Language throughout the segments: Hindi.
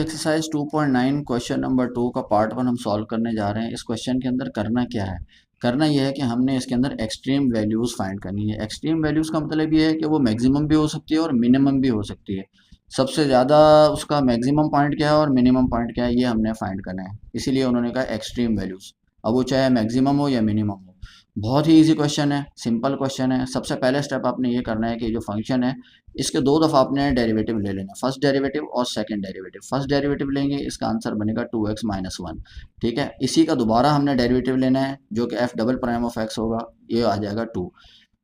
एक्सरसाइज 2.9 क्वेश्चन नंबर 2 का पार्ट 1 हम सॉल्व करने जा रहे हैं। इस क्वेश्चन के अंदर करना क्या है? करना यह है कि हमने इसके अंदर एक्सट्रीम वैल्यूज़ फाइंड करनी है। एक्सट्रीम वैल्यूज़ का मतलब ये है कि वो मैक्सिमम भी हो सकती है और मिनिमम भी हो सकती है। सबसे ज़्यादा उसका मैक्सिमम पॉइंट क्या है और मिनिमम पॉइंट क्या है, ये हमने फाइंड करना है। इसीलिए उन्होंने कहा एक्सट्रीम वैल्यूज़। अब वो चाहे मैक्सिमम हो या मिनिमम हो। बहुत ही इजी क्वेश्चन है, सिंपल क्वेश्चन है। सबसे पहले स्टेप आपने ये करना है कि जो फंक्शन है इसके दो दफ़ा आपने डेरिवेटिव ले लेना, फर्स्ट डेरिवेटिव और सेकंड डेरिवेटिव। फर्स्ट डेरिवेटिव लेंगे, इसका आंसर बनेगा 2x माइनस 1। ठीक है, इसी का दोबारा हमने डेरिवेटिव लेना है जो कि f double prime of x होगा, ये आ जाएगा 2।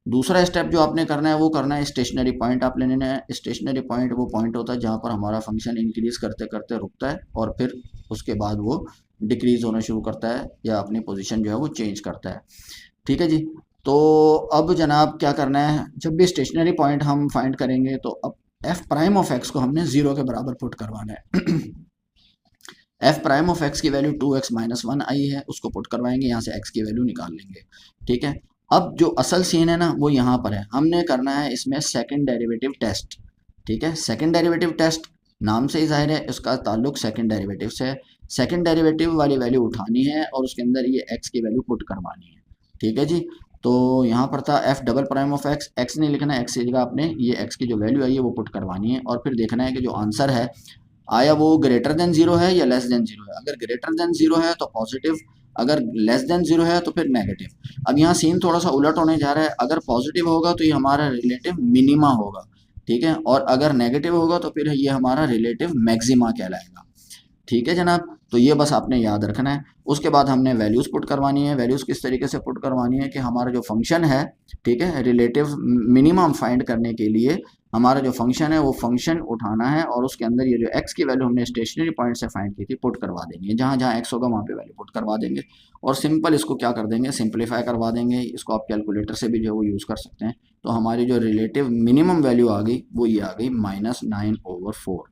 दूसरा स्टेप जो आपने करना है वो करना है स्टेशनरी पॉइंट आप लेने हैं। स्टेशनरी पॉइंट वो पॉइंट होता है जहाँ पर हमारा फंक्शन इंक्रीज करते करते रुकता है और फिर उसके बाद वो डिक्रीज होना शुरू करता है या अपनी पोजीशन जो है वो चेंज करता है। ठीक है जी। तो अब जनाब क्या करना है, जब भी स्टेशनरी पॉइंट हम फाइंड करेंगे तो अब एफ प्राइम ऑफ एक्स को हमने जीरो के बराबर पुट करवाना है। एफ प्राइम ऑफ एक्स की वैल्यू 2x माइनस 1 आई है, उसको पुट करवाएंगे, यहाँ से x की वैल्यू निकाल लेंगे। ठीक है, अब जो असल सीन है ना वो यहाँ पर है। हमने करना है इसमें सेकंड डेरिवेटिव टेस्ट। ठीक है, सेकंड डेरिवेटिव टेस्ट नाम से ही जाहिर है इसका ताल्लुक सेकंड डेरिवेटिव से है। सेकंड डेरिवेटिव वाली वैल्यू उठानी है और उसके अंदर ये x की वैल्यू पुट करवानी है। ठीक है जी। तो यहाँ पर था F double prime of x, x नहीं लिखना है, एक्स की जगह आपने ये एक्स की जो वैल्यू आई है वो पुट करवानी है और फिर देखना है कि जो आंसर है आया वो ग्रेटर देन जीरो है या लेस देन जीरो है। अगर ग्रेटर देन जीरो है तो पॉजिटिव, अगर लेस देन जीरो है तो फिर नेगेटिव। अब यहाँ सीन थोड़ा सा उलट होने जा रहा है, अगर पॉजिटिव होगा तो ये हमारा रिलेटिव मिनिमा होगा। ठीक है, और अगर नेगेटिव होगा तो फिर ये हमारा रिलेटिव मैक्सिमा कहलाएगा। ठीक है जनाब, तो ये बस आपने याद रखना है। उसके बाद हमने वैल्यूज़ पुट करवानी है। वैल्यूज़ किस तरीके से पुट करवानी है कि हमारा जो फंक्शन है, ठीक है, रिलेटिव मिनिमम फाइंड करने के लिए हमारा जो फंक्शन है वो फंक्शन उठाना है और उसके अंदर ये जो x की वैल्यू हमने स्टेशनरी पॉइंट से फाइंड की थी पुट करवा देनी है। जहाँ जहाँ x होगा वहाँ पे वैल्यू पुट करवा देंगे और सिंपल इसको क्या कर देंगे, सिंप्लीफाई करवा देंगे। इसको आप कैलकुलेटर से भी जो है वो यूज़ कर सकते हैं। तो हमारी जो रिलेटिव मिनिमम वैल्यू आ गई वो ये आ गई -9/4।